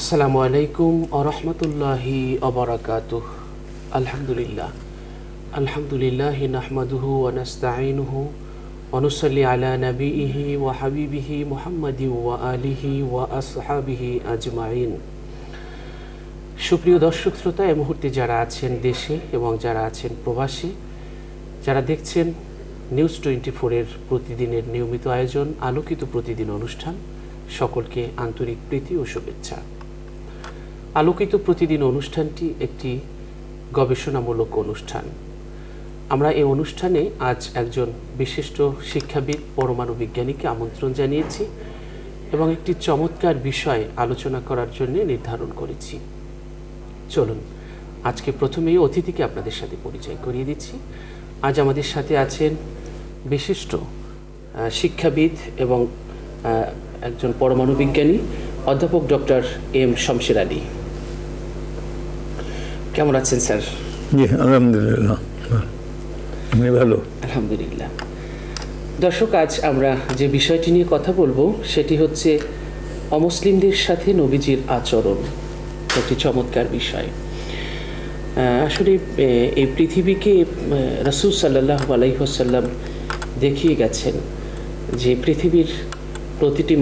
আসসালামু আলাইকুম ওয়া রাহমাতুল্লাহি ওয়া বারাকাতুহু। আলহামদুলিল্লাহ নাহমাদুহু ওয়া নাস্তাঈনুহু ওয়া নুসাল্লি আলা নাবিয়িহি ওয়া হাবিবিহি মুহাম্মাদিন ওয়া আলিহি ওয়া আসহাবিহি আজমাইন। সুপ্রিয় দর্শক শ্রোতা, এই মুহূর্তে যারা আছেন দেশে এবং যারা আছেন প্রবাসী, যারা দেখছেন নিউজ 24-এর প্রতিদিনের নিয়মিত আয়োজন আলোকিত প্রতিদিন অনুষ্ঠান, সকলকে আন্তরিক প্রীতি ও শুভেচ্ছা। আলোকিত প্রতিদিন অনুষ্ঠানটি একটি গবেষণামূলক অনুষ্ঠান। আমরা এই অনুষ্ঠানে আজ একজন বিশিষ্ট শিক্ষাবিদ, পরমাণু বিজ্ঞানীকে আমন্ত্রণ জানিয়েছি এবং একটি চমৎকার বিষয় আলোচনা করার জন্য নির্ধারণ করেছি। চলুন আজকে প্রথমেই অতিথিকে আপনাদের সাথে পরিচয় করিয়ে দিচ্ছি। আজ আমাদের সাথে আছেন বিশিষ্ট শিক্ষাবিদ এবং একজন পরমাণু বিজ্ঞানী অধ্যাপক ডক্টর এম শমশের আলী। কেমন আছেন স্যার? জি আলহামদুলিল্লাহ, আমি ভালো। আলহামদুলিল্লাহ। দর্শক, আজ আমরা যে বিষয়টি নিয়ে কথা বলবো সেটি হচ্ছে অমুসলিমদের সাথে নবীজির আচরণ। একটি চমৎকার বিষয়। আসলে এই পৃথিবীকে রাসূল সাল্লাল্লাহু আলাইহি ওয়াসাল্লাম দেখিয়ে গেছেন যে পৃথিবীর প্রতিটি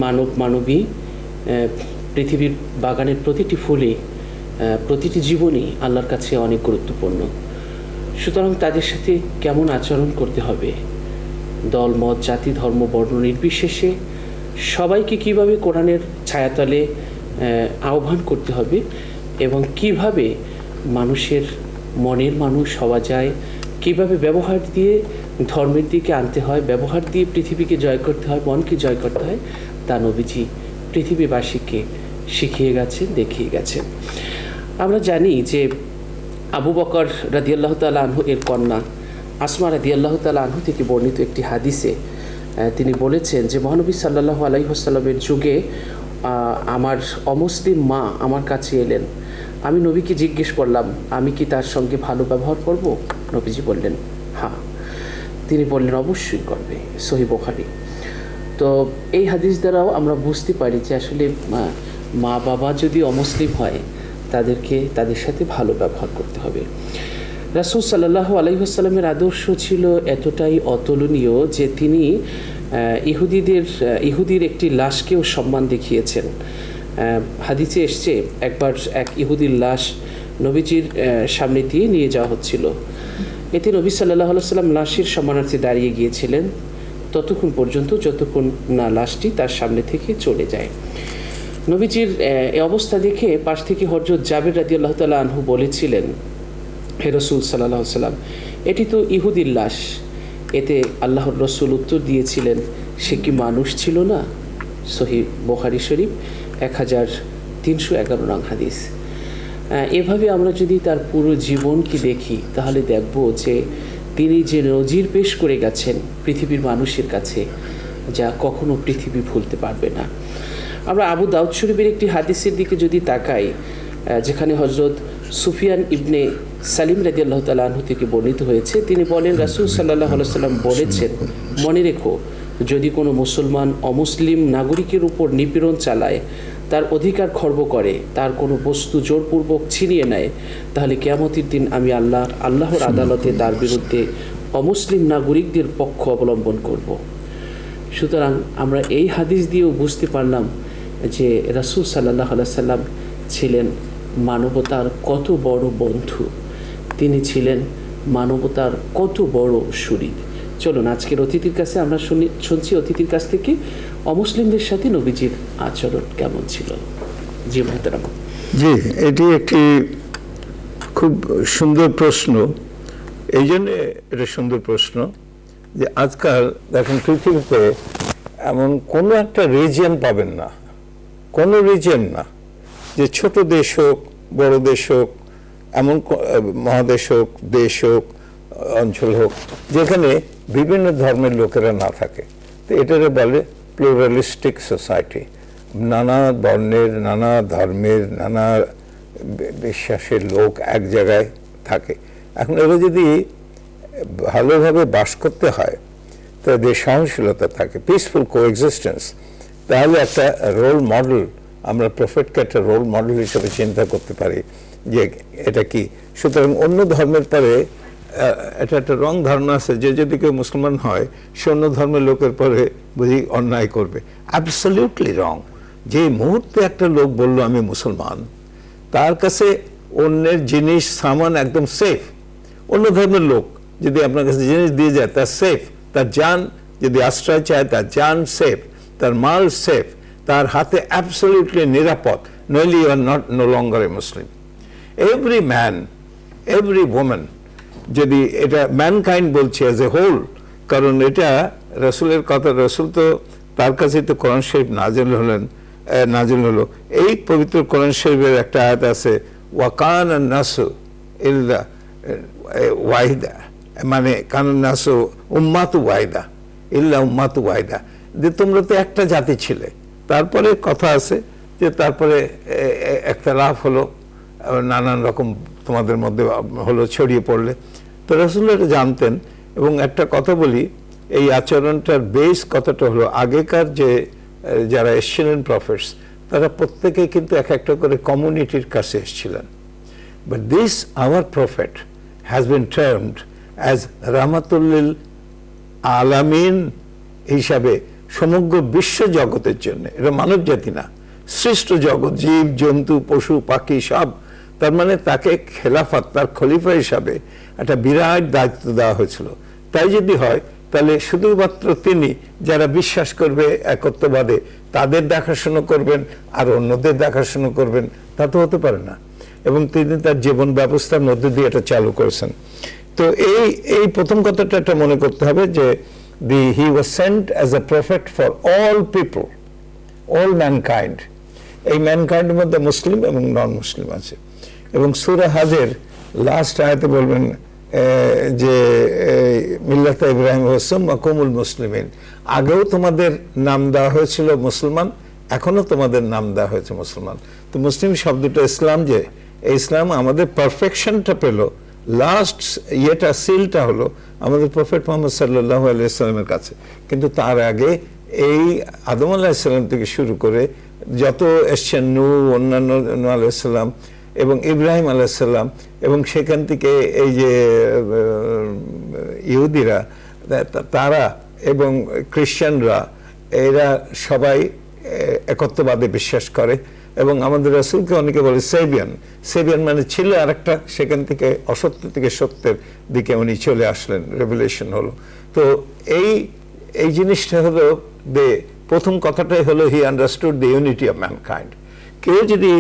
মানবী, পৃথিবীর বাগানের প্রতিটি ফুলে, প্রতিটি জীবনই আল্লাহর কাছে অনেক গুরুত্বপূর্ণ। সুতরাং তাদের সাথে কেমন আচরণ করতে হবে, দল মত জাতি ধর্ম বর্ণ নির্বিশেষে সবাইকে কিভাবে কোরআনের ছায়াতলে আহ্বান করতে হবে এবং কিভাবে মানুষের মনের মানুষ হওয়া যায়, কিভাবে ব্যবহার দিয়ে ধর্মের দিকে আনতে হয়, ব্যবহার দিয়ে পৃথিবীকে জয় করতে হয়, মনকে জয় করতে হয়, তা নবীজি পৃথিবীবাসীকে শিখিয়ে গেছেন, দেখিয়ে গেছেন। আমরা জানি যে আবু বকর রাদিয়াল্লাহু তাআলা আনহু এর কন্যা আসমা রাদিয়াল্লাহু তাআলা আনহু থেকে বর্ণিত একটি হাদিসে তিনি বলেছেন যে মহানবী সাল্লাল্লাহু আলাইহি ওয়াসাল্লামের যুগে আমার অমুসলিম মা আমার কাছে এলেন। আমি নবীকে জিজ্ঞেস করলাম, আমি কি তার সঙ্গে ভালো ব্যবহার করব? নবীজি বললেন হ্যাঁ। তিনি বললেন অবশ্যই করবে। সহিহ বুখারী। তো এই হাদিস দ্বারাও আমরা বুঝতে পারি যে আসলে মা বাবা যদি অমুসলিম হয় তাদের সাথে ভালো ব্যবহার করতে হবে। রাসূল সাল্লাল্লাহু আলাইহি ওয়াসাল্লামের আদর্শ ছিল এতটাই অতুলনীয় যে তিনি ইহুদির একটি লাশকেও সম্মান দেখিয়েছেন। হাদিসে এসছে একবার এক ইহুদির লাশ নবীজির সামনে দিয়ে নিয়ে যাওয়া হচ্ছিল। এতে নবী সাল্লাল্লাহু আলাইহি ওয়াসাল্লাম লাশের সম্মানার্থে দাঁড়িয়ে গিয়েছিলেন ততক্ষণ পর্যন্ত যতক্ষণ না লাশটি তার সামনে থেকে চলে যায়। নবীজির এই অবস্থা দেখে পাশ থেকে হযরত জাবের রাদিয়াল্লাহু তাআলা আনহু বলেছিলেন, হে রাসূল সাল্লাল্লাহু আলাইহি ওয়াসাল্লাম, এটি তো ইহুদির লাশ। এতে আল্লাহর রাসূল উত্তর দিয়েছিলেন, সে কি মানুষ ছিল না? সহিহ বুখারী শরীফ 1311 নং হাদিস। এভাবে আমরা যদি তার পুরো জীবনকে দেখি তাহলে দেখব যে তিনি যে নজির পেশ করে গেছেন পৃথিবীর মানুষের কাছে, যা কখনো পৃথিবী ভুলতে পারবে না। আমরা আবু দাউদ শরীফের একটি হাদিসের দিকে যদি তাকাই, যেখানে হযরত সুফিয়ান ইবনে সালিম রাদিয়াল্লাহু তাআলা আনহু থেকে বর্ণিত হয়েছে, তিনি বলেন রাসূল সাল্লাল্লাহু আলাইহি ওয়াসাল্লাম বলেছেন, মনে রেখো, যদি কোনো মুসলমান অমুসলিম নাগরিকের উপর নিপীড়ন চালায়, তার অধিকার খর্ব করে, তার কোনো বস্তু জোরপূর্বক ছিনিয়ে নেয়, তাহলে কিয়ামতের দিন আমি আল্লাহর আদালতে তার বিরুদ্ধে অমুসলিম নাগরিকদের পক্ষ অবলম্বন করব। সুতরাং আমরা এই হাদিস দিয়েও বুঝতে পারলাম যে রাসূল সাল্লাল্লাহু আলাইহি ওয়াসাল্লাম ছিলেন মানবতার কত বড় বন্ধু, তিনি ছিলেন মানবতার কত বড় শরীর। চলুন আজকের অতিথির কাছে আমরা শুনছি অতিথির কাছ থেকে অমুসলিমদের সাথে নবীজির আচরণ কেমন ছিল। জি মুহতারাম। জি, এটি একটি খুব সুন্দর প্রশ্ন। এই জন্য এটা সুন্দর প্রশ্ন যে আজকাল দেখুন পৃথিবীতে এমন কোনো একটা রিজিয়ন পাবেন না, কোনো রিজিয়ন না, যে ছোট দেশ হোক বড় দেশ হোক, এমন মহাদেশ হোক দেশ হোক অঞ্চল হোক, যেখানে বিভিন্ন ধর্মের লোকেরা না থাকে। তো এটাকে বলে প্লুরালিস্টিক সোসাইটি। নানা বর্ণের, নানা ধর্মের, নানা বিশ্বাসের লোক এক জায়গায় থাকে। এখন এরা যদি ভালোভাবে বাস করতে হয়, তাদের সহনশীলতা থাকে, পিসফুল কোএক্সিস্টেন্স, তাহলে একটা রোল মডেল আমরা প্রফেটকে একটা রোল মডেল হিসেবে চিন্তা করতে পারি যে এটা কি। সুতরাং অন্য ধর্মের পরে এটা একটা রং ধারণা আছে যে যদি কেউ মুসলমান হয় সে অন্য ধর্মের লোকের পরে বুঝি অন্যায় করবে। অ্যাবসলিউটলি রং। যে মুহূর্তে একটা লোক বলল আমি মুসলমান, তার কাছে অন্যের জিনিস সামান একদম সেফ। অন্য ধর্মের লোক যদি আপনার কাছে জিনিস দিয়ে যায় তার সেফ, তার জান যদি আশ্রয় চায় তার জান সেফ, তার মাল সেফ, তার হাতে অ্যাবসলিউটলি নিরাপদ, নইলে you are not no longer a Muslim. Every man, every woman, যদি এটা ম্যানকাইন্ড বলছে অ্যাজ এ হোল, কারণ এটা রসুলের কথা, রসুল তো তার কাছে তো কোরআন শরীফ নাজিল হলো। এই পবিত্র কোরআন শরীফের একটা আয়াত আছে, ওয়াকান নাসু ইল্লা ওয়াহিদা, মানে কান নাসু উম্মাতু ওয়াহিদা ইল্লা উম্মাতু ওয়াহিদা, যে তোমরা তো একটা জাতি ছিলে। তারপরে কথা আছে যে তারপরে একটা লাভ হলো, নানান রকম তোমাদের মধ্যে হলো, ছড়িয়ে পড়লে। তো রাসূল এটা জানতেন। এবং একটা কথা বলি, এই আচরণটার বেস কথাটা হলো আগেকার যে যারা এসছিলেন প্রফেটস, তারা প্রত্যেকেই কিন্তু এক একটা করে কমিউনিটির কাছে এসেছিলেন। But this our prophet has been termed as রাহমাতুল্লিল আলামিন হিসাবে সমগ্র বিশ্ব জগতের জন্য। এটা মানব জাতি না, সৃষ্ট জগৎ, জীব জন্তু পশু পাখি সব। তার মানে তাকে খেলাফত, তার খলিফা হিসাবে একটা বিরাট দায়িত্ব দেওয়া হয়েছিল। তাই যদি হয় তাহলে শুধুমাত্র তিনি যারা বিশ্বাস করবে একত্ববাদে তাদের দেখাশোনা করবেন আর অন্যদের দেখাশোনা করবেন, তা তো হতে পারে না। এবং তিনি তার জীবন ব্যবস্থার মধ্যে দিয়ে এটা চালু করেছেন। তো এই প্রথম কথাটা একটা মনে করতে হবে যে he was sent as a prophet for all people, all mankind. এই ম্যানকাইন্ডের মধ্যে মুসলিম এবং নন মুসলিম আছে। এবং সূরা হাজের লাস্ট আয়াতে বলবেন যে মিল্লাত ইব্রাহিম ওয়াসুম্মা কুমুল মুসলিমিন, আগেও তোমাদের নাম দেওয়া হয়েছিল মুসলমান, এখনো তোমাদের নাম দেওয়া হয়েছে মুসলমান। তো মুসলিম শব্দটা ইসলাম, যে এই ইসলাম আমাদের পারফেকশনটা পেল, লাস্ট ইয়েটা সিলটা হলো আমাদের প্রফেট মুহাম্মদ সাল্লাল্লাহু আলাইহি ওয়াসাল্লামের কাছে। কিন্তু তার আগে এই আদম আলাইহিস সালাম থেকে শুরু করে যত এসছেন, নূহ, অন্যান্য নূহ আলাইহিস সালাম এবং ইব্রাহিম আলাইহিস সালাম, এবং সেখান থেকে এই যে ইহুদিরা তারা এবং খ্রিস্টানরা, এরা সবাই একত্ববাদে বিশ্বাস করে। এবং আমাদের রাসূলকে অনেকে বলে সেভিয়ান। সেভিয়ান মানে ছিল আরেকটা, সেখান থেকে অসত্য থেকে সত্যের দিকে উনি চলে আসলেন, রেভেলেশন হলো। তো এই জিনিসটা হলো প্রথম কথাটাই হলো he understood the unity of mankind. কেউ যদি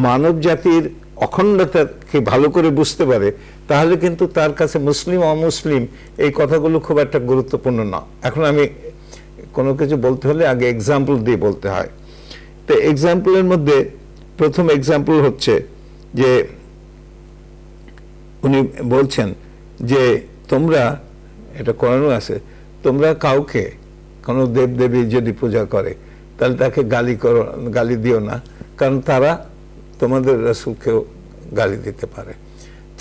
মানব জাতির অখণ্ডতাকে ভালো করে বুঝতে পারে তাহলে কিন্তু তার কাছে মুসলিম অমুসলিম এই কথাগুলো খুব একটা গুরুত্বপূর্ণ না। এখন আমি কোনো কিছু বলতে হলে আগে এক্সাম্পল দিয়ে বলতে হয়। তো এক্সাম্পলের মধ্যে প্রথম এক্সাম্পল হচ্ছে যে উনি বলছেন যে তোমরা, এটা কোরআনে আছে, তোমরা কাউকে কোনো দেবদেবী যদি পূজা করে তাহলে তাকে গালি দিও না, কারণ তারা তোমাদের রাসূলকেও গালি দিতে পারে।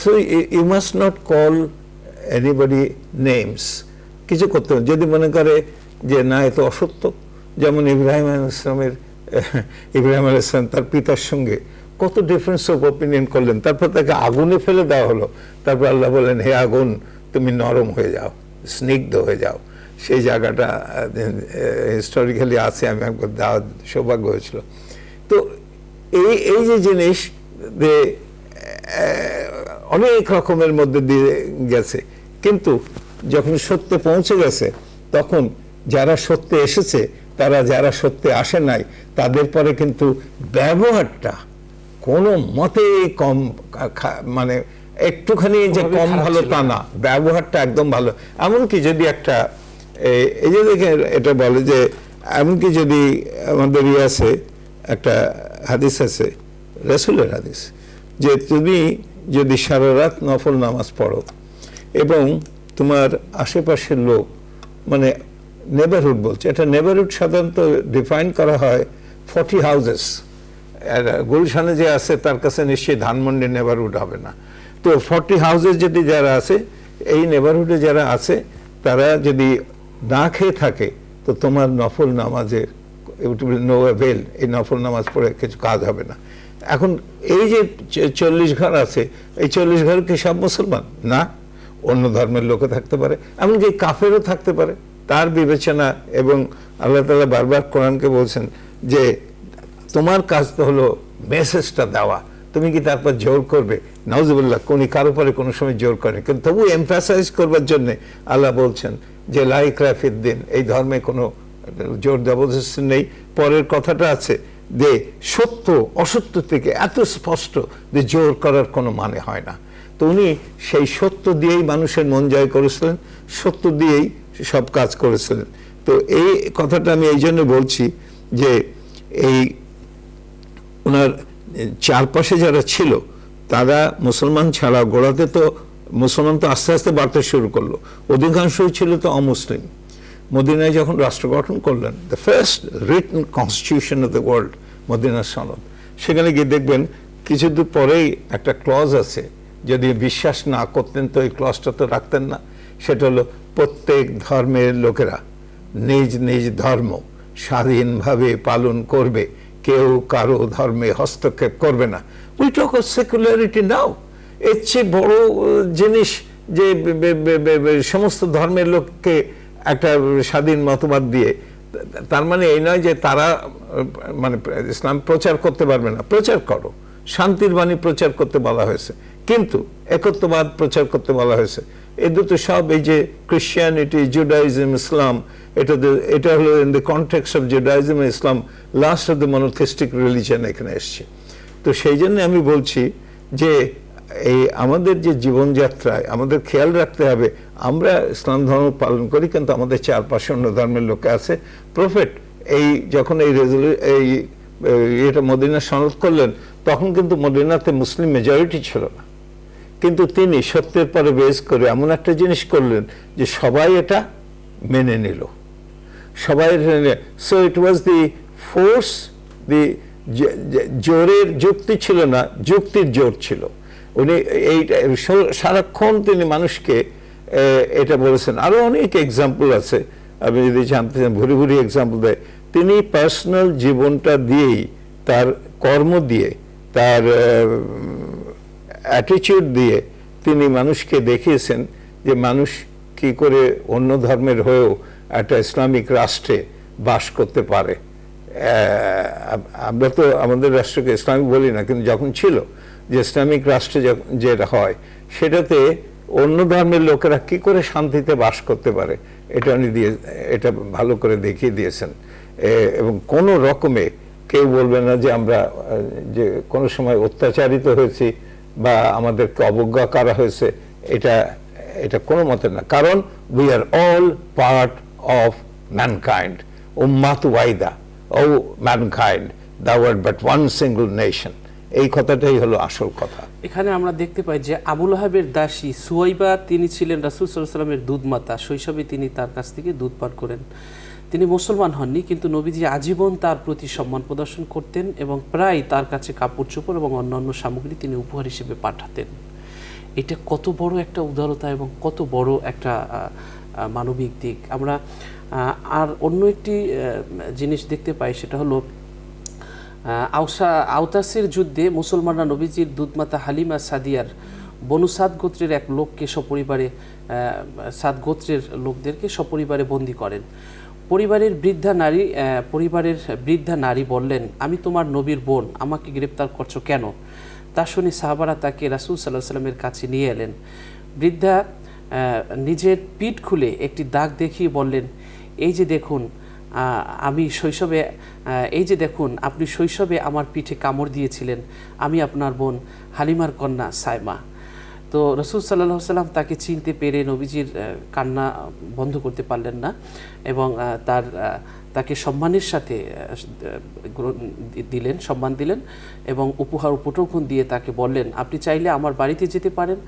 So you must not call anybody names. কিছু করতে হবে যদি মনে করে যে না এত অসত্য, যেমন ইব্রাহিম আলাইহিস সালাম তার পিতার সঙ্গে কত ডিফারেন্স অফ ওপিনিয়ন করলেন, তারপর তাকে আগুনে ফেলে দেওয়া হলো। তারপর আল্লাহ বললেন, হে আগুন তুমি নরম হয়ে যাও, স্নিগ্ধ হয়ে যাও। সেই জায়গাটা হিস্টোরিক্যালি আছে, আমি একবার দেওয়ার সৌভাগ্য হয়েছিল। তো এই যে জিনিস অনেক রকমের মধ্যে দিয়ে গেছে, কিন্তু যখন সত্যে পৌঁছে গেছে তখন যারা সত্যে এসেছে তারা যারা সত্যে আসে নাই তাদের পরে কিন্তু ব্যবহারটা কোনো মতেই কম, মানে একটুখানি যে কম ভালো তা না, ব্যবহারটা একদম ভালো। এমনকি যদি একটা এই যে দেখে এটা বলে যে এমনকি যদি আমাদের আছে একটা হাদিস আছে, রাসূলের হাদিস, যে তুমি যদি সারা রাত নফল নামাজ পড়ো এবং তোমার আশেপাশের লোক, মানে নেবারহুড বলছে, এটা নেবারহুড সাধারণত ডিফাইন করা হয় 40 হাউজেস। গুলশানে যে আছে তার কাছে নিশ্চয়ই ধানমন্ডির নেবারহুড হবে না। তো 40 হাউজেস যদি যারা আছে, এই নেবারহুডে যারা আছে তারা যদি না খেয়ে থাকে তো তোমার নফল নামাজের ইট উইল নো অ্যাভেল, এই নফল নামাজ পড়ে কিছু কাজ হবে না। এখন এই যে 40 ঘর আছে, এই 40 ঘর কি সব মুসলমান? না, অন্য ধর্মের লোকও থাকতে পারে, এমনকি কাফেরও থাকতে পারে, তার বিবেচনা। এবং আল্লাহ তাআলা বারবার কোরআনকে বলছেন যে তোমার কাজ তো হলো মেসেজটা দেওয়া, তুমি কি তারপর জোর করবে? নাউজুবিল্লাহ, কোন কারো পরে কোনো সময় জোর করে, কিন্তু তবু এমফাসাইজ করবার জন্য আল্লাহ বলছেন যে লা ইকরাহা ফিদ্দিন, এই ধর্মে কোনো জোর জবরদস্তি নেই। পরের কথাটা আছে যে সত্য অসত্য থেকে এত স্পষ্ট যে জোর করার কোনো মানে হয় না। তো উনি সেই সত্য দিয়েই মানুষের মন জয় করেছিলেন, সত্য দিয়েই সব কাজ করেছিলেন। তো এই কথাটা আমি এই জন্য বলছি যে এই ওনার চারপাশে যারা ছিল তারা মুসলমান ছাড়া, গোড়াতে তো মুসলমান তো আস্তে আস্তে বাড়তে শুরু করলো, অধিকাংশই ছিল তো অমুসলিম। মদিনায় যখন রাষ্ট্র গঠন করলেন, the first written constitution of the world, মদিনার সনদ, সেখানে গিয়ে দেখবেন কিছু দূর পরেই একটা ক্লজ আছে, যদি বিশ্বাস না করতেন তো এই ক্লজটা তো রাখতেন না। সেটা হলো প্রত্যেক ধর্মের লোকেরা নিজ নিজ ধর্ম স্বাধীনভাবে পালন করবে, কেউ কারো ধর্মে হস্তক্ষেপ করবে না। উই টক অফ সেকুলারিটি নাও। এর চেয়ে বড় জিনিস যে সমস্ত ধর্মের লোককে একটা স্বাধীন মতবাদ দিয়ে, তার মানে এই নয় যে তারা মানে ইসলাম প্রচার করতে পারবে না। প্রচার করো, শান্তির বাণী প্রচার করতে বলা হয়েছে, কিন্তু একত্ববাদ প্রচার করতে বলা হয়েছে। এই দুটো সব, এই যে ক্রিশ্চিয়ানিটি, জুডাইজম, ইসলাম, এটা হলো in the context of Judaism Islam, last of the মনোথিস্টিক religion এখানে এসছে। তো সেই জন্য আমি বলছি যে এই আমাদের যে জীবনযাত্রায় আমাদের খেয়াল রাখতে হবে, আমরা ইসলাম ধর্ম পালন করি কিন্তু আমাদের চারপাশে অন্য ধর্মের লোক আছে। প্রফেট যখন এটা মদিনা সনদ করলেন, তখন কিন্তু মদিনাতে মুসলিম মেজরিটি ছিল না, কিন্তু তিনি সত্যের পরে বেস করে এমন একটা জিনিস করলেন যে সবাই এটা মেনে নিল, সবাই। So it was the force, দি জোরের যুক্তি ছিল না, যুক্তির জোর ছিল। উনি সারাক্ষণ তিনি মানুষকে এটা বলেছেন। আরো অনেক এক্সাম্পল আছে, আপনি যদি জানতে চান, ভুরি ভুরি এক্সাম্পল দেয়। তিনি পার্সোনাল জীবনটা দিয়েই, তার কর্ম দিয়ে, তার অ্যাটিটিউড দিয়ে তিনি মানুষকে দেখিয়েছেন যে মানুষ কি করে অন্য ধর্মের হয়েও একটা ইসলামিক রাষ্ট্রে বাস করতে পারে। আমরা তো আমাদের রাষ্ট্রকে ইসলামিক বলি না, কিন্তু যখন ছিল যে ইসলামিক রাষ্ট্রে যেটা হয়, সেটাতে অন্য ধর্মের লোকেরা কি করে শান্তিতে বাস করতে পারে, এটা ভালো করে দেখিয়ে দিয়েছেন। এবং কোনো রকমে কেউ বলবে না যে আমরা যে কোনো সময় অত্যাচারিত হয়েছি বা আমাদেরকে অবজ্ঞা করা হয়েছে, এটা কোনো মতে না। কারণ we are all part of mankind, উম্মাত ওয়াহিদা, O mankind, thou art but one single nation। এই কথাটাই হলো আসল কথা। এখানে আমরা দেখতে পাই যে আবুল আহাবের দাসী সুয়াইবা, তিনি ছিলেন রাসূল সাল্লাল্লাহু আলাইহি ওয়াসাল্লামের দুধমাতা। শৈশবে তিনি তার কাছ থেকে দুধ পান করেন। তিনি মুসলমান হননি, কিন্তু নবীজি আজীবন তার প্রতি সম্মান প্রদর্শন করতেন এবং প্রায় তার কাছে কাপড় চোপড় এবং অন্যান্য সামগ্রী তিনি উপহার হিসেবে পাঠাতেন। এটা কত বড় একটা উদারতা এবং কত বড় একটা মানবিক দিক। আমরা আর অন্য একটি জিনিস দেখতে পাই, সেটা হলো আওতাসের যুদ্ধে মুসলমানরা নবীজির দুধমাতা হালিমা সাদিয়ার বনু সাদ গোত্রের এক লোককে সপরিবারে, সাদ গোত্রের লোকদেরকে সপরিবারে বন্দী করেন। পরিবারের বৃদ্ধা নারী বললেন, আমি তোমার নবীর বোন, আমাকে গ্রেপ্তার করছো কেন? তা শুনে সাহাবারা তাকে রাসূল সাল্লাল্লাহু আলাইহি ওয়াসাল্লামের কাছে নিয়ে এলেন। বৃদ্ধা নিজের পিঠ খুলে একটি দাগ দেখিয়ে বললেন, এই যে দেখুন আপনি শৈশবে আমার পিঠে কামড় দিয়েছিলেন, আমি আপনার বোন হালিমার কন্যা সাইমা। তো রাসূল সাল্লাল্লাহু আলাইহি ওয়াসাল্লাম তাকে চিনতে পেরে নবীজির কান্না বন্ধ করতে পারলেন না এবং তাকে সম্মানের সাথে সম্মান দিলেন এবং উপহার উপঢৌকন দিয়ে তাকে বললেন, আপনি চাইলে আমার বাড়িতে যেতে পারেন,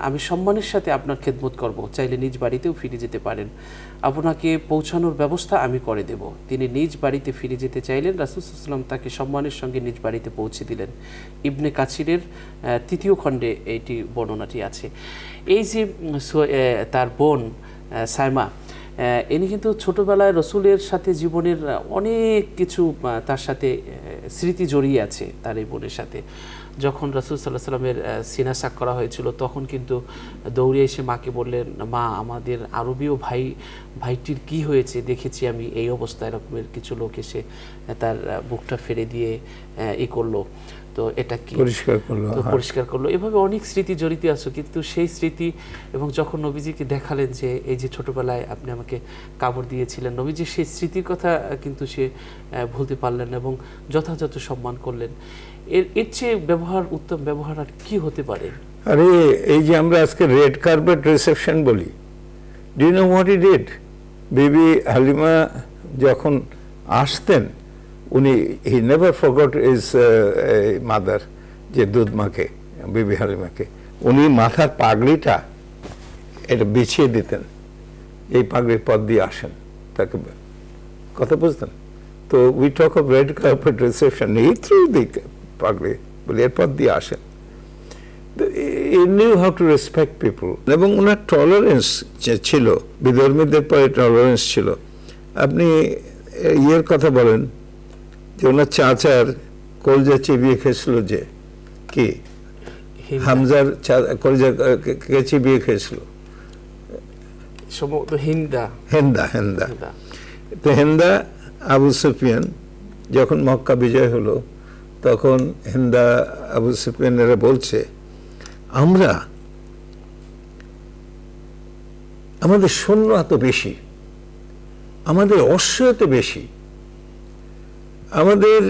আমি সম্মানের সাথে আপনার খেদমত করব, চাইলে নিজ বাড়িতেও ফিরে যেতে পারেন, আপনাকে পৌঁছানোর ব্যবস্থা আমি করে দেব। তিনি নিজ বাড়িতে ফিরে যেতে চাইলেন। রাসূল সাল্লাল্লাহু আলাইহি ওয়াসাল্লাম তাকে সম্মানের সঙ্গে নিজ বাড়িতে পৌঁছে দিলেন। ইবনে কাসিরের 3য় খণ্ডে এইটি বর্ণনাটি আছে। এই যে তার বোন সাইমা, ইনি কিন্তু ছোটবেলায় রসুলের সাথে জীবনের অনেক কিছু তার সাথে স্মৃতি জড়িয়ে আছে তার এই বোনের সাথে। যখন রসুল সাল্লাহ সাল্লামের সিনা সাক করা হয়েছিল তখন কিন্তু দৌড়ে এসে মাকে বললেন, মা আমাদের আরবীয় ভাইটির কি হয়েছে, দেখেছি আমি এই অবস্থা, এরকমের কিছু লোক এসে তার বুকটা ফেলে দিয়ে ই করলো, তো এটা কি পরিষ্কার করলো। এভাবে অনেক স্মৃতি জড়িত আছে, কিন্তু সেই স্মৃতি এবং যখন নবীজিকে দেখালেন যে এই যে ছোটবেলায় আপনি আমাকে কাপড় দিয়েছিলেন, নবীজি সেই স্মৃতির কথা কিন্তু সে ভুলতে পারলেন না এবং যথাযথ সম্মান করলেন। এর চেয়ে উত্তম ব্যবহার আর কি হতে পারে? আরে এই যে আমরা আজকে রেড কার্পেট রিসেপশন বলি, do you know what he did? Bibi Halima যখন আসতেন, উনি he never forgot his mother, যে দুধ মাকে, বিবি হালিমাকে, উনি মাথার পাগড়িটা এটা বিছিয়ে দিতেন, এই পাগড়ির পথ দিয়ে আসেন, তাকে কথা বুঝতেন তো। We talk of red carpet reception, he through the পাগড়ি বলে এর পথ দিয়ে আসেন। He knew how to respect people, এবং ওনার টলারেন্স ছিল, বিধর্মীদের পরে টলারেন্স ছিল। আপনি ইয়ের কথা বলেন যে ওনার চাচার কলজা চিবিয়ে খেয়েছিল, যে কি হামজার কলজা কে চিবিয়ে খেয়েছিল, হেন্দা। তো হেন্দা আবু সুফিয়ান যখন মক্কা বিজয় হলো, তখন হেন্দা আবু সুফিয়ানেরা বলছে, আমাদের সৈন্য এত বেশি, আমাদের অশ্ব এত বেশি, আমাদের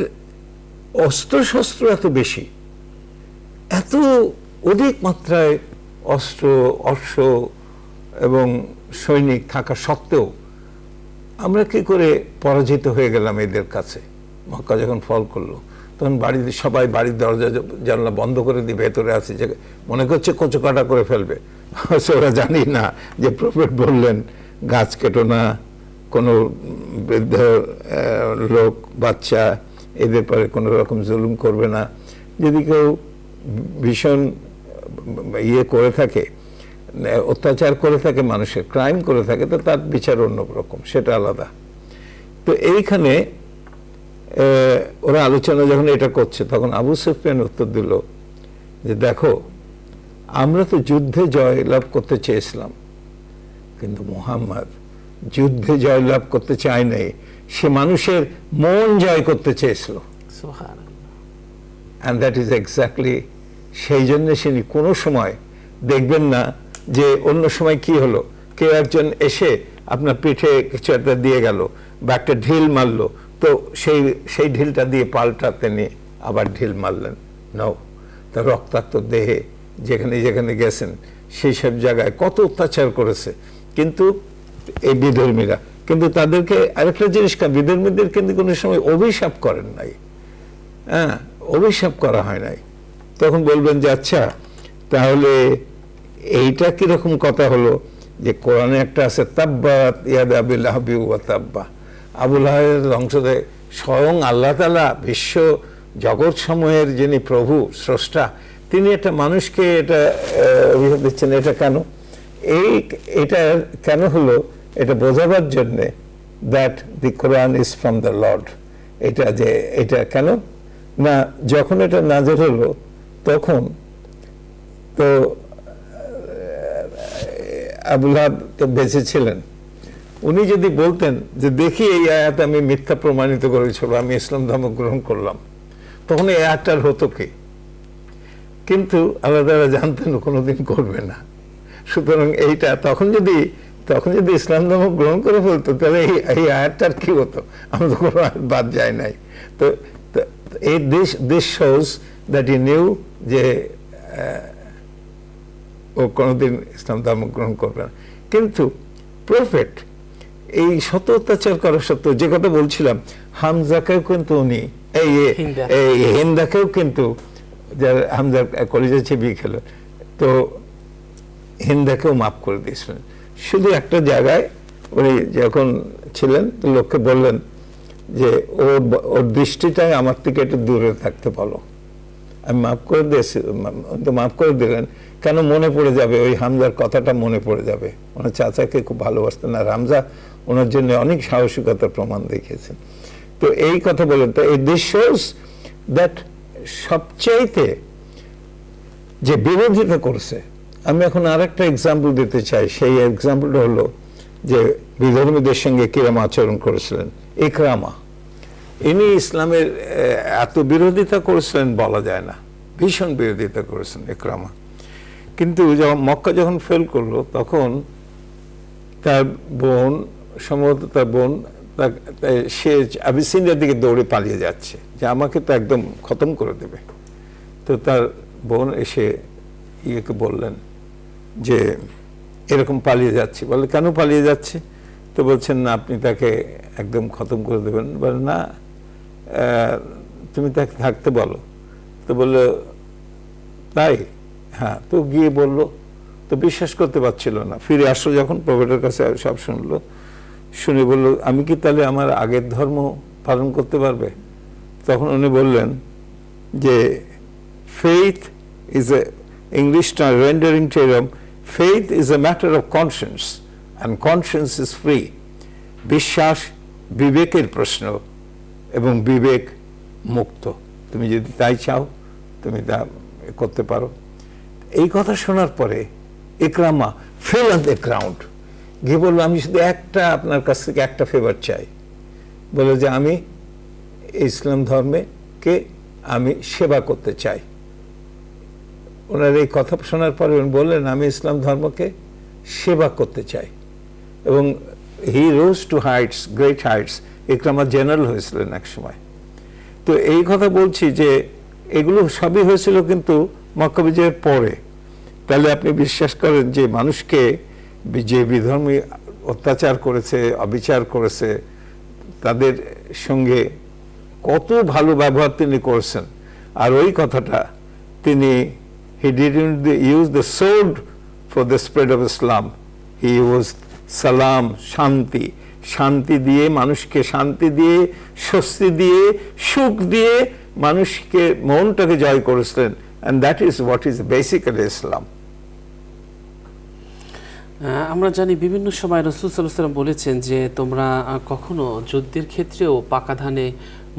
অস্ত্রশস্ত্র এত বেশি, এত অধিক মাত্রায় অস্ত্র, অশ্ব এবং সৈনিক থাকা সত্ত্বেও আমরা কি করে পরাজিত হয়ে গেলাম এদের কাছে? মক্কা যখন ফল করলো, তখন বাড়িতে সবাই বাড়ির দরজা জানলা বন্ধ করে দিয়ে ভেতরে আছে, যে মনে করছে কচুকাটা করে ফেলবে। ওরা জানি না যে প্রফেট বললেন গাছ কেটো না, কোনো বৃদ্ধ লোক, বাচ্চা, এদের পরে কোনো রকম জুলুম করবে না। যদি কেউ ভীষণ ইয়ে করে থাকে, অত্যাচার করে থাকে, মানুষের ক্রাইম করে থাকে, তো তার বিচার অন্য রকম, সেটা আলাদা। তো এইখানে ওরা আলোচনা যখন এটা করছে, তখন আবু সুফিয়ান উত্তর দিল যে দেখো, আমরা তো যুদ্ধে জয়লাভ করতে চেয়েছিলাম, কিন্তু মুহাম্মদ যুদ্ধে জয়লাভ করতে চায় নাই, সে মানুষের মন জয় করতে চেয়েছিল। অ্যান্ড দ্যাট ইজ এক্স্যাক্টলি, সেই জন্য তিনি কোনো সময় দেখবেন না যে অন্য সময় কি হলো, কেউ একজন এসে আপনার পিঠে কিছু একটা দিয়ে গেল বা একটা ঢিল মারলো, তো সেই ঢিলটা দিয়ে পাল্টা তিনি আবার ঢিল মারলেন। নাও, তার রক্তাক্ত দেহে যেখানে যেখানে গেছেন সেই সব জায়গায় কত অত্যাচার করেছে। কিন্তু এই বিধর্মীরা কিন্তু তাদেরকে আরেকটা জিনিস, বিধর্মীদের কিন্তু কোনো সময় অভিশাপ করেন নাই, হ্যাঁ, অভিশাপ করা হয় নাই। তখন বলবেন যে আচ্ছা, তাহলে এইটা কিরকম কথা হলো যে কোরআনে একটা আছে, তাব্বাত ইয়াদা আবি লাহাবি ওয়া তাব্বা, আবু লাহাবের ধ্বংসদে স্বয়ং আল্লাহ তাআলা, বিশ্ব জগৎ সমূহের যিনি প্রভু স্রষ্টা, তিনি একটা মানুষকে এটা অভিশাপ দিচ্ছেন। এটা কেন? এটা কেন হলো? এটা বোঝাবার জন্যে that the Quran is from the Lord. এটা কেন না, যখন এটা নাযিল হলো তখন তো আবু লাহাব তো বেঁচে ছিলেন। উনি যদি বলতেন যে দেখি এই আয়াত আমি মিথ্যা প্রমাণিত করেছিল, আমি ইসলাম ধর্ম গ্রহণ করলাম, তখন এই আয়াতটার হতো কি? কিন্তু আল্লাহ তাআলা জানতেন কোনোদিন করবে না। সুতরাং এইটা তখন যদি ইসলাম ধর্ম গ্রহণ করে ফেলতো, তাহলে এই আয়াতটার কি হতো? আমরা তো কোনো আয়াত বাদ যায় নাই। তো এই this shows that he knew যে ও কোনোদিন ইসলাম ধর্ম গ্রহণ করবে না। কিন্তু প্রফেট এই শত অত্যাচার করা সত্ত্বেও, যে কথা বলছিলাম, হামজাকেও কিন্তু উনি, এই হিন্দাকেও কিন্তু, যার হামজার কলেজে চিবিয়ে খেল, তো হিন্দাকেও মাফ করে দিয়েছিলেন। শুধু একটা জায়গায় উনি যখন ছিলেন, তো লোককে বললেন যে ওর দৃষ্টিটাই আমার থেকে একটু দূরে থাকতে বলো, আমি মাফ করে দিয়েছি, তো মাফ করে দিলেন, কেন মনে পড়ে যাবে ওই হামজার কথাটা, মনে পড়ে যাবে। ওনার চাচাকে খুব ভালোবাসতেন, আর হামজা ওনার জন্য অনেক সাহসিকতার প্রমাণ দেখিয়েছেন। তো এই কথা বলেন, তো এই দিস শোস দ্যাট সবচাইতে যে বিরোধিতা করছে। আমি এখন আরেকটা এক্সাম্পল দিতে চাই, সেই এক্সাম্পলটা হলো যে বিধর্মীদের সঙ্গে কিরম আচরণ করেছিলেন ইকরামা। ইনি ইসলামের এত বিরোধিতা করেছিলেন বলা যায় না, ভীষণ বিরোধিতা করেছেন ইকরামা। কিন্তু যখন মক্কা যখন ফেল করলো, তখন তার বোন, সম্ভবত তার বোন, সে আবিসিনিয়ার দিকে দৌড়ে পালিয়ে যাচ্ছে যে আমাকে তো একদম খতম করে দেবে। তো তার বোন এসে ইয়েকে বললেন যে এরকম পালিয়ে যাচ্ছি। বলে কেন পালিয়ে যাচ্ছে? তো বলছেন না, আপনি তাকে একদম খতম করে দেবেন। বলে না, তুমি তাকে থাকতে বলো। তো বললো তাই? হ্যাঁ। তো গিয়ে বললো, তো বিশ্বাস করতে পারছিল না। ফিরে আসলো যখন, প্রফেটের কাছে সব শুনলো, শুনে বলল আমি কি তাহলে আমার আগের ধর্ম পালন করতে পারবে? তখন উনি বললেন যে faith is a English rendering term, faith is a matter of conscience and conscience is free. বিশ্বাস বিবেকের প্রশ্ন এবং বিবেক মুক্ত, তুমি যদি তাই চাও তুমি তা করতে পারো। এই কথা শোনার পরে Ikrimah fell on the ground, গিয়ে বললো আমি শুধু একটা আপনার কাছ থেকে একটা ফেভার চাই। বলে যে আমি ইসলাম ধর্মে কে আমি সেবা করতে চাই। ওনার এই কথা শোনার পরে উনি বললেন আমি ইসলাম ধর্মকে সেবা করতে চাই। এবং he rose to heights, great heights. Ikrimah general হয়েছিলেন এক সময়। তো এই কথা বলছি যে এগুলো সবই হয়েছিল কিন্তু মক্কা বিজয়ের পরে। তাহলে আপনি বিশ্বাস করেন যে মানুষকে যে বিধর্মী অত্যাচার করেছে, অবিচার করেছে, তাদের সঙ্গে কত ভালো ব্যবহার তিনি করেছেন। আর ওই কথাটা তিনি he didn't use the sword for the spread of Islam, he used সালাম, শান্তি। শান্তি দিয়ে মানুষকে, শান্তি দিয়ে, স্বস্তি দিয়ে, সুখ দিয়ে মানুষকে, মনটাকে জয় করেছিলেন। and that is what is basically Islam. আমরা জানি বিভিন্ন সময় রাসূল সাল্লাল্লাহু আলাইহি ওয়াসাল্লাম বলেছেন যে তোমরা কখনো যুদ্ধের ক্ষেত্রেও পাকা ধানে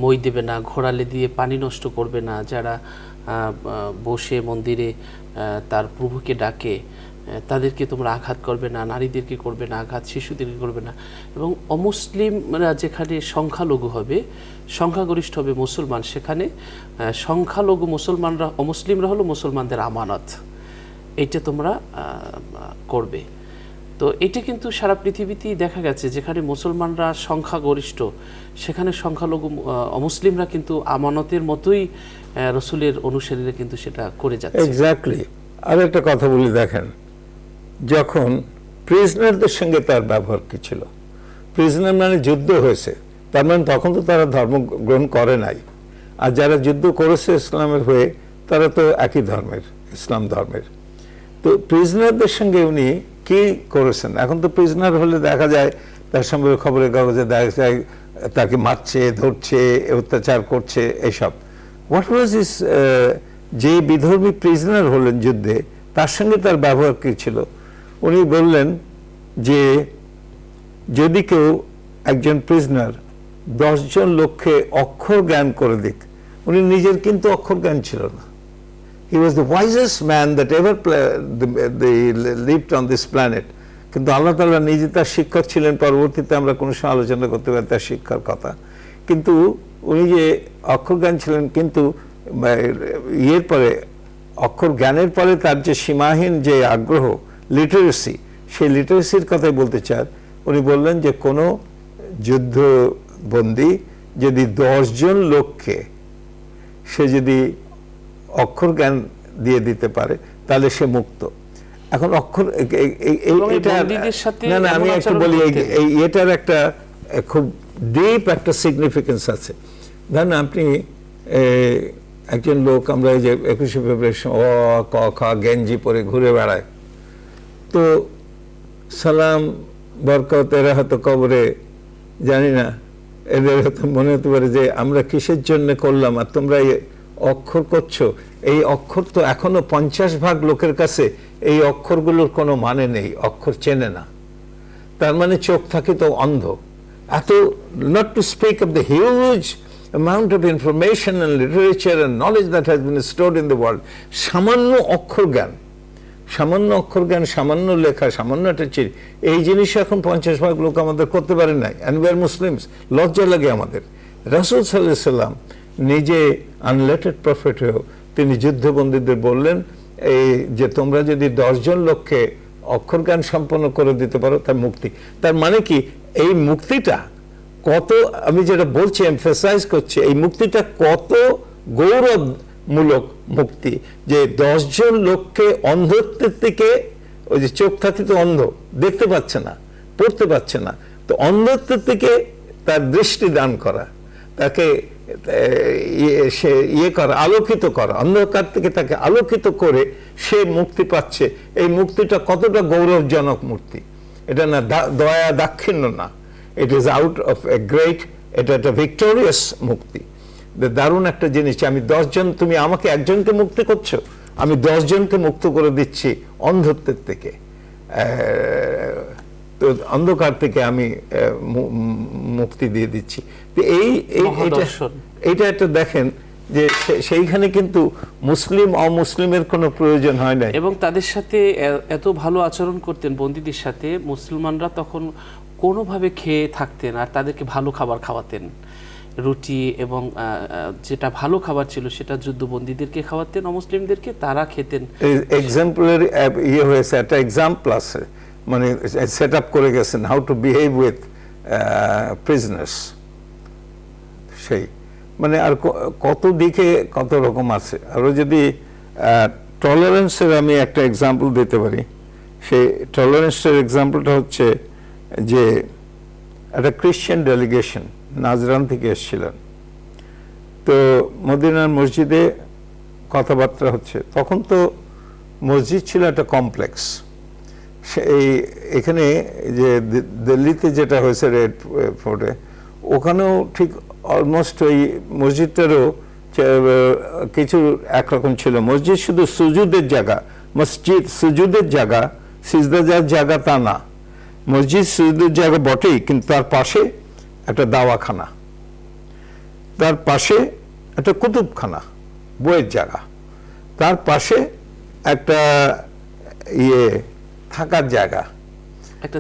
মই দেবে না, ঘোড়ালে দিয়ে পানি নষ্ট করবে না, যারা বসে মন্দিরে তার প্রভুকে ডাকে তাদেরকে তোমরা আঘাত করবে না, নারীদেরকে করবে না আঘাত, শিশুদেরকে করবে না। এবং অমুসলিমরা যেখানে সংখ্যালঘু হবে, সংখ্যাগরিষ্ঠ হবে মুসলমান, সেখানে সংখ্যালঘু মুসলমানরা, অমুসলিমরা হলো মুসলমানদের আমানত, এটা তোমরা করবে। তো এটা কিন্তু সারা পৃথিবীতেই দেখা গেছে, যেখানে মুসলমানরা সংখ্যাগরিষ্ঠ সেখানে সংখ্যালঘু অমুসলিমরা কিন্তু আমানতের মতোই রসুলের অনুসারীরা কিন্তু সেটা করে যাচ্ছে। এক্স্যাক্টলি। আর একটা কথা বলি, দেখেন যখন প্রিজনারদের সঙ্গে তার ব্যবহার কি ছিল। প্রিজনার মানে যুদ্ধ হয়েছে, তার মানে তখন তো তারা ধর্ম গ্রহণ করে নাই। আর যারা যুদ্ধ করেছে ইসলামের হয়ে, তারা তো একই ধর্মের, ইসলাম ধর্মের। তো প্রিজনারদের সঙ্গে উনি কি করেছেন? এখন তো প্রিজনার হলে দেখা যায় তার সঙ্গে খবরের কাগজে দেখা যায় তাকে মারছে, ধরছে, অত্যাচার করছে, এইসব। হোয়াট ওয়াজ ইস, যে বিধর্মী প্রিজনার হলেন যুদ্ধে, তার সঙ্গে তার ব্যবহার কি ছিল? উনি বললেন যে যদি কেউ একজন প্রিজনার 10 জন লোককে অক্ষর জ্ঞান করে দিক, উনি নিজের কিন্তু অক্ষর জ্ঞান ছিল না। He was the wisest man that ever lived on this planet. কিন্তু আল্লাহ তাআলা নিজে তার শিক্ষক ছিলেন। পরবর্তীতে আমরা কোনো সময় আলোচনা করতে পারি তার শিক্ষার কথা। কিন্তু উনি যে অক্ষর জ্ঞান ছিলেন, কিন্তু ইয়ের পরে, অক্ষর জ্ঞানের পরে তার যে সীমাহীন যে আগ্রহ, লিটারেসি, সেই লিটারেসির কথাই বলতে চান। উনি বললেন যে কোনো যুদ্ধবন্দী যদি 10 জন লোককে সে যদি অক্ষর জ্ঞান দিয়ে দিতে পারে তাহলে সে মুক্ত। এখন অক্ষর, না আমি একটু বলি, এটার একটা খুব ডিপ একটা সিগনিফিকেন্স আছে। ধরেন আপনি একজন লোক, আমরা এই যে 21শে ফেব্রুয়ারির সময় অ ক খ গেঞ্জি পরে ঘুরে বেড়ায়, তো সালাম বরকত এরা হয়তো কবরে, জানি না, এদের হয়তো মনে হতে পারে যে আমরা কিসের জন্য করলাম, আর তোমরা অক্ষর করছো, এই অক্ষর তো এখনো 50% লোকের কাছে এই অক্ষরগুলোর কোনো মানে নেই, অক্ষর চেনে না। তার মানে চোখ থাকে তো অন্ধ। এত, not to speak of the huge amount of information and literature and knowledge that has been stored in the world, সামান্য অক্ষর জ্ঞান, সামান্য লেখা, সামান্য একটা চিঠি, এই জিনিস এখন 50% লোক আমাদের করতে পারে নাই। and we are Muslims, লজ্জা লাগে আমাদের। রাসূল সাল্লাল্লাহু আলাইহি সাল্লাম নিজে আনলেটেড প্রফেট হয়েও তিনি যুদ্ধবন্দীদের বললেন এই যে তোমরা যদি 10 জন লোককে অক্ষর জ্ঞান সম্পন্ন করে দিতে পারো তার মুক্তি। তার মানে কি, এই মুক্তিটা কত, আমি যেটা বলছি এমফাসাইজ করছি, এই মুক্তিটা কত গৌরবমূলক মুক্তি যে 10 জন লোককে অন্ধত্বের থেকে, ওই যে চোখ থাকে তো অন্ধ, দেখতে পাচ্ছে না, পড়তে পাচ্ছে না, তো অন্ধত্বের থেকে তার দৃষ্টি দান করা, তাকে করা, আলোকিত করা, অন্ধকার থেকে তাকে আলোকিত করে সে মুক্তি পাচ্ছে। এই মুক্তিটা কতটা গৌরবজনক মুক্তি! এটা না দয়া দাক্ষিণ্য না, it is out of a great, এটা একটা ভিক্টোরিয়াস মুক্তি। দারুণ একটা জিনিস, আমি 10 জন, তুমি আমাকে একজনকে মুক্তি করছো, আমি 10 জনকে মুক্ত করে দিচ্ছি অন্ধত্বের থেকে, তো অন্ধকার থেকে আমি মুক্তি দিয়ে দিচ্ছি। এইটা একটা দেখেন যে সেইখানে কিন্তু মুসলিম অমুসলিমের কোনো প্রয়োজন হয় না, এবং তাদের সাথে এত ভালো আচরণ করতেন বন্দীদের সাথে। মুসলমানরা তখন কোনোভাবে খেয়ে থাকতেন, আর তাদেরকে ভালো খাবার খাওয়াতেন, রুটি এবং যেটা ভালো খাবার ছিল সেটা যুদ্ধবন্দীদেরকে খাওয়াতেন, অমুসলিমদেরকে তারা খেতেন। এক্সাম্পলারি ইয়ে হয়েছে, একটা এক্সাম্পল আছে, মানে সেট আপ করে গেছেন how to behave with prisoners. সেই মানে আর কত দিকে কত রকম আছে। আরও যদি টলারেন্সের আমি একটা এক্সাম্পল দিতে পারি, সেই টলারেন্সের এক্সাম্পলটা হচ্ছে যে একটা খ্রিশ্চান ডেলিগেশন নাজরান থেকে এসেছিলেন, তো মদিনার মসজিদে কথাবার্তা হচ্ছে। তখন তো মসজিদ ছিল একটা কমপ্লেক্স। সেই এখানে যে দিল্লিতে যেটা হয়েছে রেড ফোর্টে, ওখানেও ঠিক অলমোস্ট ওই মসজিদটারও কিছু একরকম ছিল। মসজিদ শুধু সুজুদের জায়গা, মসজিদ সুজুদের জায়গা, সিজদার জায়গা তা না। মসজিদ সুজুদের জায়গা বটেই, কিন্তু তার পাশে একটা দাওয়াখানা, তার পাশে একটা কুতুবখানা, বইয়ের জায়গা, তার পাশে একটা থাকার জায়গা, একটা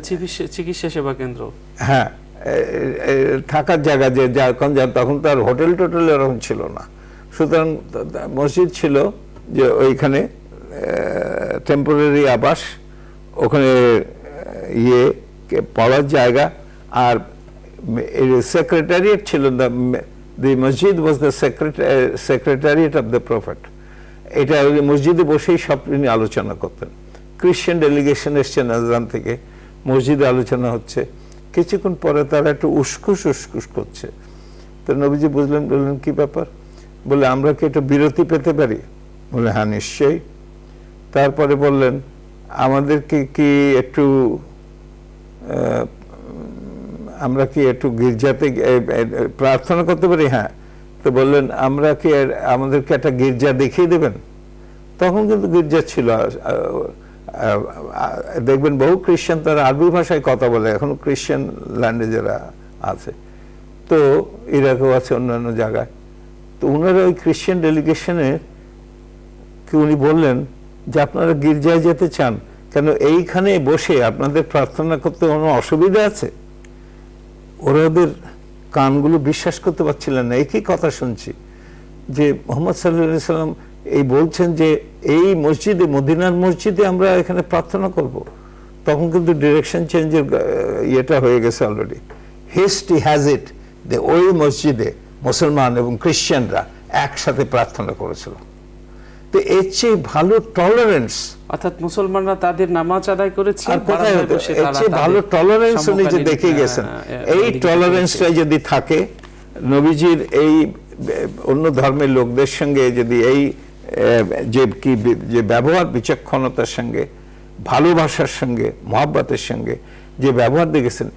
চিকিৎসা সেবা কেন্দ্র, হ্যাঁ থাকার জায়গা, যে তখন তো আর হোটেল টোটেল এরকম ছিল না। সুতরাং মসজিদ ছিল যে ওইখানে টেম্পোরারি আবাস, ওখানে পড়ার জায়গা, আর সেক্রেটারিয়েট ছিল। দি মসজিদ was the secretariat of the prophet. এটা মসজিদে বসেই সব তিনি আলোচনা করতেন। খ্রিশ্চান ডেলিগেশন এসছে নাজরান থেকে, মসজিদে আলোচনা হচ্ছে। কিছুক্ষণ পরে তারা একটু উস্কুস করছে, তো নবীজি বুঝলেন, বললেন কি ব্যাপার? বলে আমরা কি একটু বিরতি পেতে পারি? বলে হ্যাঁ নিশ্চয়ই। তারপরে বললেন আমাদেরকে কি একটু আমরা কি একটু গির্জাতে প্রার্থনা করতে পারি? হ্যাঁ। তো বললেন আমরা কি আমাদেরকে একটা গির্জা দেখিয়ে দেবেন? তখন কিন্তু গির্জা ছিল। দেখবেন বহু খ্রিস্টান তারা আরবি ভাষায় কথা বলে, এখনো খ্রিস্টান ল্যান্ডে যারা আছে, তো ইরাকেও আছে, অন্যান্য জায়গায়। তো ওনারা ওই খ্রিস্টান ডেলিগেশনে কি উনি বললেন যে আপনারা গির্জায় যেতে চান কেন? এইখানে বসে আপনাদের প্রার্থনা করতে কোনো অসুবিধা আছে? ওরা ওদের কানগুলো বিশ্বাস করতে পারছিলেন না, একই কথা শুনছি যে মুহাম্মদ সাল্লাল্লাহু আলাইহি সাল্লাম এই বলছেন যে এই মসজিদে, মদিনার মসজিদে আমরা এখানে প্রার্থনা করব। তখন কিন্তু ডিরেকশন চেঞ্জের ইয়েটা হয়ে গেছে অলরেডি। হিস্ট্রি হ্যাজ ইট যে ওই মসজিদে মুসলমান এবং খ্রিশ্চানরা একসাথে প্রার্থনা করেছিল। তো এর চেয়ে ভালো টলারেন্স, অর্থাৎ মুসলমানরা তাদের নামাজ আদায় করেছে, আর কোথায় হতো? এর চেয়ে ভালো টলারেন্স উনি যে দেখে গেছেন। এই টলারেন্সটা যদি থাকে, নবীজির এই অন্য ধর্মের লোকদের সঙ্গে যদি এই যে ব্যবহার বিচক্ষণতার সঙ্গে, ভালোবাসার সঙ্গে, মহব্বতের সঙ্গে যে ব্যবহার দেখেছেন,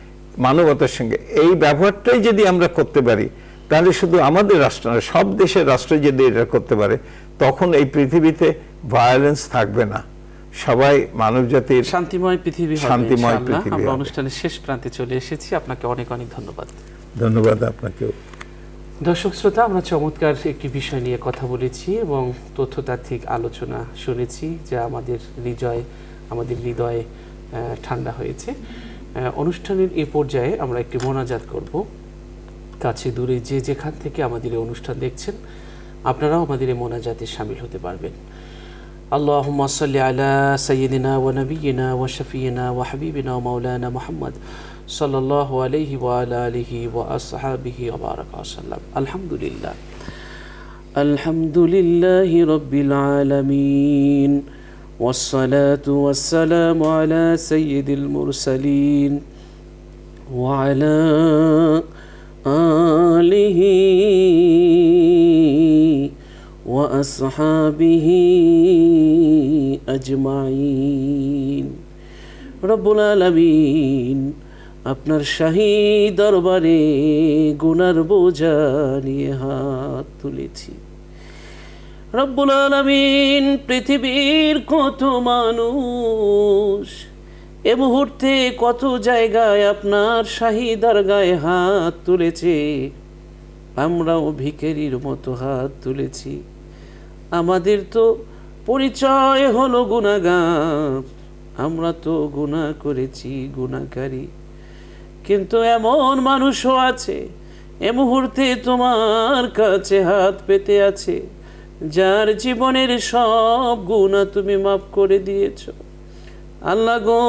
মানবতার সঙ্গে, এই ব্যবহারটাই যদি আমরা করতে পারি, তাহলে শুধু আমাদের রাষ্ট্র না, সব দেশের রাষ্ট্র যদি এটা করতে পারে, তখন এই পৃথিবীতে ভায়োলেন্স থাকবে না, সবাই মানব জাতির শান্তিময় পৃথিবী হবে শান্তিময় ইনশাআল্লাহ। পৃথিবী আমরা হবে। অনুষ্ঠানের শেষ প্রান্তে চলে এসেছি, আপনাকে অনেক অনেক ধন্যবাদ। ধন্যবাদ আপনাকেও। দর্শক শ্রোতা, আমরা চমৎকার একটি বিষয় নিয়ে কথা বলেছি এবং তথ্যতাত্ত্বিক আলোচনা শুনেছি, যা আমাদের হৃদয়ে ঠান্ডা হয়েছে। অনুষ্ঠানের এই পর্যায়ে আমরা একটি মোনাজাত করব। কাছে দূরে যে যেখান থেকে আমাদের এই অনুষ্ঠান দেখছেন, আপনারাও আমাদের এই মোনাজাতে শামিল হতে পারবেন। আল্লাহুম্মা সাল্লি আলা সাইয়্যিদিনা ওয়া নাবিয়িনা ওয়া শাফিয়িনা ওয়া হাবিবিনা ওয়া মাওলানা মুহাম্মদ সাল্লাল্লাহু আলাইহি ওয়া আলা আলিহি ওয়া আসহাবিহি ওয়া বারাকা ওয়া সাল্লাম। আলহামদুলিল্লাহ, আলহামদুলিল্লাহি রাব্বিল আলামিন, والصلاة والسلام على سيد المرسلين وعلى آله وأصحابه أجمعين। রব্বুল আলামিন, আপনার শাহী দরবারে গুনার বোঝা নিয়ে হাত তুলেছি। রব্বুল আলামিন, পৃথিবীর কত মানুষ এ মুহূর্তে কত জায়গায় আপনার শাহী দরগায় হাত তুলেছে, আমরাও ভিখারির মতো হাত তুলেছি। আমাদের তো পরিচয় হলো গুনাহগার, আমরা তো গুনাহ করেছি, গুনাহকারী। কিন্তু এমন মানুষও আছে এ মুহূর্তে তোমার কাছে হাত পেতে আছে, যার জীবনের সব গুনাহ তুমি মাফ করে দিয়েছ। আল্লাহ গো,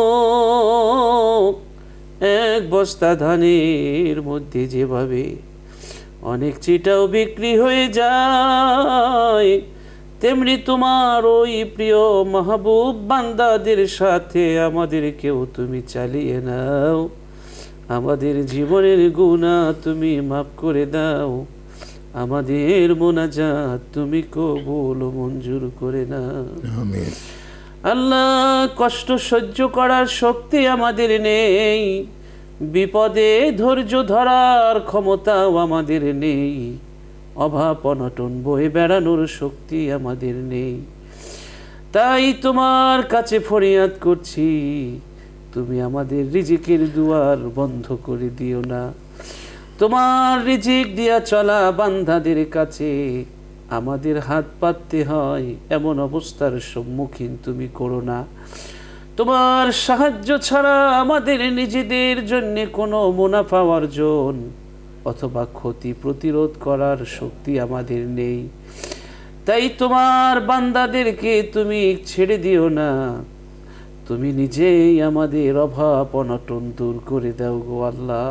এক বস্তা ধানের মধ্যে যেভাবে অনেক চিটাও বিক্রি হয়ে যায়, তেমনি তোমার ওই প্রিয় মাহবুব বান্দাদের সাথে আমাদেরকেও তুমি চালিয়ে নাও। আমাদের জীবনের গুনাহ তুমি মাফ করে দাও, আমাদের মোনাজাত তুমি কবুল ও মঞ্জুর করে নাও। আমিন। আল্লাহ, কষ্ট সহ্য করার শক্তি আমাদের নেই, বিপদে ধৈর্য ধরার ক্ষমতাও আমাদের নেই, অভাব অনটন বয়ে বেড়ানোর শক্তি আমাদের নেই। তাই তোমার কাছে ফরিয়াদ করছি, তুমি আমাদের রিজিকের দুয়ার বন্ধ করে দিও না। তোমার রিজিক দিয়া চলা বান্দাদের কাছে আমাদের হাত পাততে হয় এমন অবস্থার সম্মুখীন তুমি করো না। তোমার সাহায্য ছাড়া আমাদের নিজেদের জন্য কোনো মুনাফা অর্জন অথবা ক্ষতি প্রতিরোধ করার শক্তি আমাদের নেই। তাই তোমার বান্দাদেরকে তুমি ছেড়ে দিও না, তুমি নিজেই আমাদের অভাব অনটন দূর করে দাও গো আল্লাহ।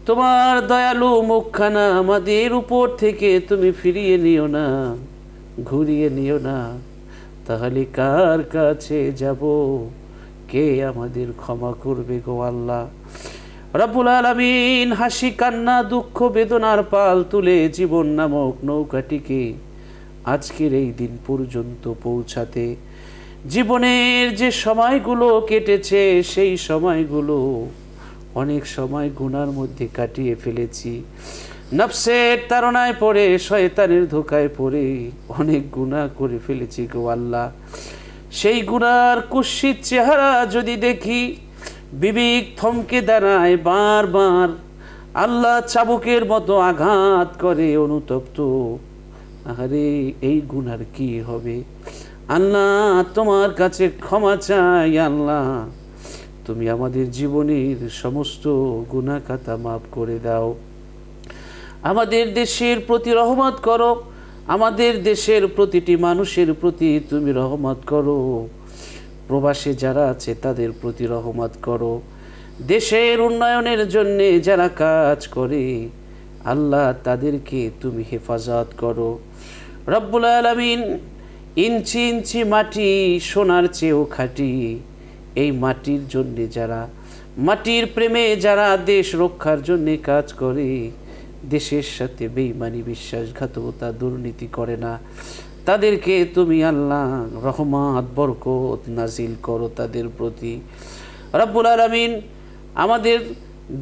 তোমার দয়ালু মুখখানা আমাদের উপর থেকে তুমি ফিরিয়ে নিও না, ঘুরিয়ে নিও না। তাহলে কার কাছে যাব, কে আমাদের ক্ষমা করবে গো আল্লাহ? রব্বুল আলামিন, হাসি কান্না দুঃখ বেদনার পাল তুলে জীবন নামক নৌকাটিকে আজকের এই দিন পর্যন্ত পৌঁছাতে জীবনের যে সময়গুলো কেটেছে, সেই সময়গুলো অনেক সময় গুনার মধ্যে কাটিয়ে ফেলেছি। নফসের তাড়নায় পড়ে, শয়তানের ধোকায় পড়ে অনেক গুনাহ করে ফেলেছি গো আল্লাহ। সেই গুনার কুৎসিত চেহারা যদি দেখি, বিবেক থমকে দাঁড়ায়, বারবার আল্লাহ চাবুকের মতো আঘাত করে অনুতপ্ত। আরে এই গুনার কি হবে? আল্লাহ, তোমার কাছে ক্ষমা চাই। আল্লাহ, তুমি আমাদের জীবনের সমস্ত গুনাহ খাতা মাফ করে দাও। আমাদের দেশের প্রতি রহমত করো, আমাদের দেশের প্রতিটি মানুষের প্রতি তুমি রহমত করো। প্রবাসে যারা আছে তাদের প্রতি রহমত করো। দেশের উন্নয়নের জন্যে যারা কাজ করে, আল্লাহ তাদেরকে তুমি হেফাজত করো। রব্বুল আলামিন, ইঞ্চি ইঞ্চি মাটি সোনার চেয়েও খাঁটি। এই মাটির জন্যে যারা, মাটির প্রেমে যারা দেশ রক্ষার জন্যে কাজ করে, দেশের সাথে বেঈমানি বিশ্বাসঘাতকতা দুর্নীতি করে না, তাদেরকে তুমি আল্লাহ রহমত বরকত নাজিল করো তাদের প্রতি। রব্বুল আলামিন, আমাদের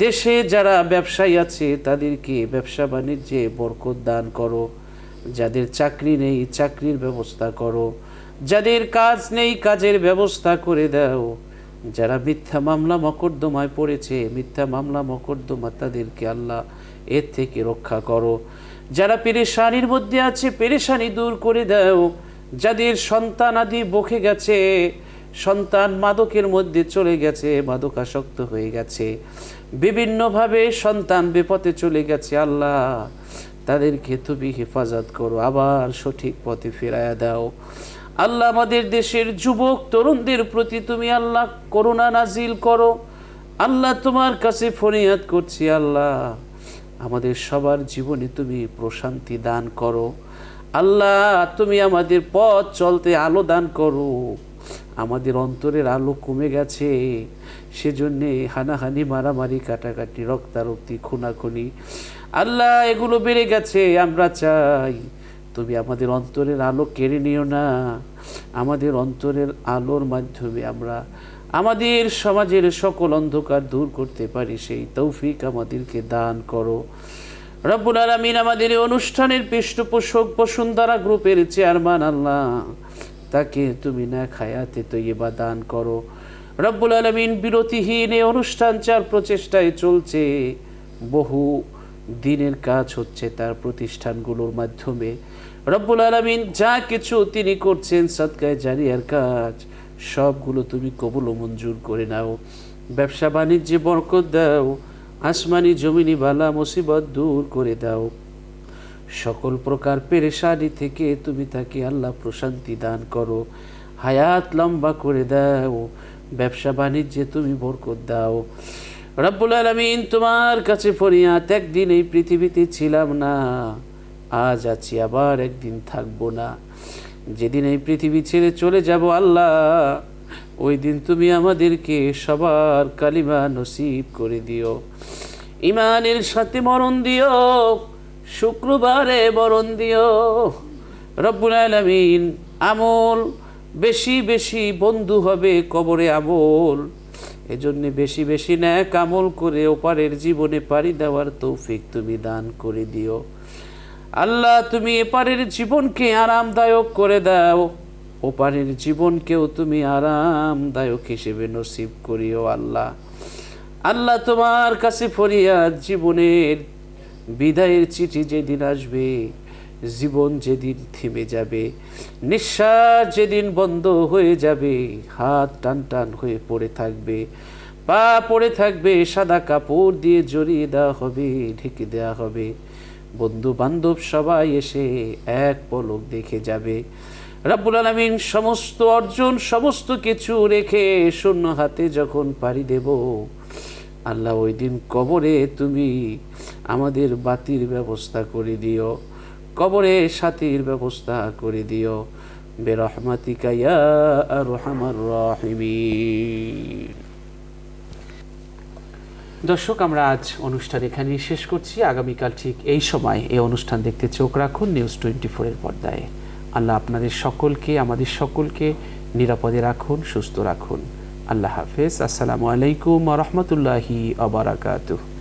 দেশে যারা ব্যবসায়ী আছে তাদেরকে ব্যবসা বাণিজ্যে বরকত দান করো, যাদের চাকরি নেই চাকরির ব্যবস্থা করো, যাদের কাজ নেই কাজের ব্যবস্থা করে দাও, যারা মিথ্যা মামলা মকদ্দমায় পড়েছে মিথ্যা মামলা মকদ্দমা তাদেরকে আল্লাহ এর থেকে রক্ষা করো, যারা পেরেশানির মধ্যে আছে পেরেশানি দূর করে দাও, যাদের সন্তান আদি বকে গেছে, সন্তান মাদকের মধ্যে চলে গেছে, মাদকাসক্ত হয়ে গেছে, বিভিন্নভাবে সন্তান বিপথে চলে গেছে, আল্লাহ তাদেরকে তুমি হেফাজত করো, আবার সঠিক পথে ফেরায়া দাও। আল্লাহ আমাদের দেশের যুবক তরুণদের প্রতি তুমি আল্লাহ করুণা নাজিল করো। আল্লাহ তোমার কাছে ফরিয়াদ করছি, আল্লাহ আমাদের সবার জীবনে তুমি প্রশান্তি দান করো। আল্লাহ তুমি আমাদের পথ চলতে আলো দান করো। আমাদের অন্তরের আলো কমে গেছে, সেজন্যে হানাহানি মারামারি কাটাকাটি রক্তারক্তি খুনাখুনি আল্লাহ এগুলো বেড়ে গেছে। আমরা চাই তুমি আমাদের অন্তরের আলো কেড়ে নিও না, আমাদের অন্তরের আলোর মাধ্যমে আমরা আমাদের সমাজের সকল অন্ধকার দূর করতে পারি, সেই তৌফিক আমাদেরকে দান করো। রব্বুল আলামিন আমাদের এই অনুষ্ঠানের পৃষ্ঠপোষক বসুন্ধরা গ্রুপের চেয়ারম্যান, আল্লাহ তাকে তুমি নেক হায়াতে তৈয়বা দান করো। রব্বুল আলামিন বিরতিহীন এই অনুষ্ঠান চার প্রচেষ্টায় চলছে, বহু দিনের কাজ হচ্ছে তার প্রতিষ্ঠানগুলোর মাধ্যমে। রব্বুল আলামিন যা কিছু তিনি করছেন সদকায়ে জারিয়ার কাজ, সবগুলো তুমি কবুল ও মঞ্জুর করে নাও। ব্যবসা বাণিজ্যে বরকত দাও, আসমানি জমিনি বালা মুসিবত দূর করে দাও। সকল প্রকার পেরেশানি থেকে তুমি তাকে আল্লাহ প্রশান্তি দান করো, হায়াত লম্বা করে দাও, ব্যবসা বাণিজ্যে তুমি বরকত দাও। রব্বুল আলামিন তোমার কাছে ফরিয়াদ, একদিন এই পৃথিবীতে ছিলাম না, আজ আছি, আবার একদিন থাকবো না। যেদিন এই পৃথিবী ছেড়ে চলে যাব আল্লাহ, ওই দিন তুমি আমাদেরকে সবার কালিমা নসিব করে দিও, ইমানের সাথে মরণ দিও, শুক্রবারে মরণ দিও। রব্বুল আলামিন আমল বেশি বেশি বন্ধু হবে কবরে আমল, এজন্য বেশি বেশি নেক আমল করে ওপারের জীবনে পাড়ি দেওয়ার তৌফিক তুমি দান করে দিও। আল্লাহ তুমি এপারের জীবনকে আরামদায়ক করে দাও, ওপারের জীবনকেও তুমি আরামদায়ক হিসেবে নসিব করিও। আল্লাহ আল্লাহ তোমার কাছে ফরিয়াদ, জীবনের বিদায়ের চিঠি যেদিন আসবে, জীবন যেদিন থেমে যাবে, নিঃশ্বাস যেদিন বন্ধ হয়ে যাবে, হাত টান টান হয়ে পড়ে থাকবে, পা পড়ে থাকবে, সাদা কাপড় দিয়ে জড়িয়ে দেওয়া হবে, ঢেকে দেওয়া হবে, বন্ধু বান্ধব সবাই এসে এক পলক দেখে যাবে। রব্বুল আলামিন সমস্ত অর্জন সমস্ত কিছু রেখে শূন্য হাতে যখন পাড়ি দেব, আল্লাহ ওই দিন কবরে তুমি আমাদের বাতির ব্যবস্থা করে দিও, কবরে সাথীর ব্যবস্থা করে দিও, বিরহমাতিকা ইয়া আরহামার রাহিমিন। দর্শক, আমরা আজ অনুষ্ঠান এখানেই শেষ করছি। আগামীকাল ঠিক এই সময় এই অনুষ্ঠান দেখতে চোখ রাখুন নিউজ 24 এর পর্দায়। আল্লাহ আপনাদের সকলকে, আমাদের সকলকে নিরাপদে রাখুন, সুস্থ রাখুন। আল্লাহ হাফেজ। আসসালামু আলাইকুম ওয়া রাহমাতুল্লাহি ওয়া বারাকাতুহু।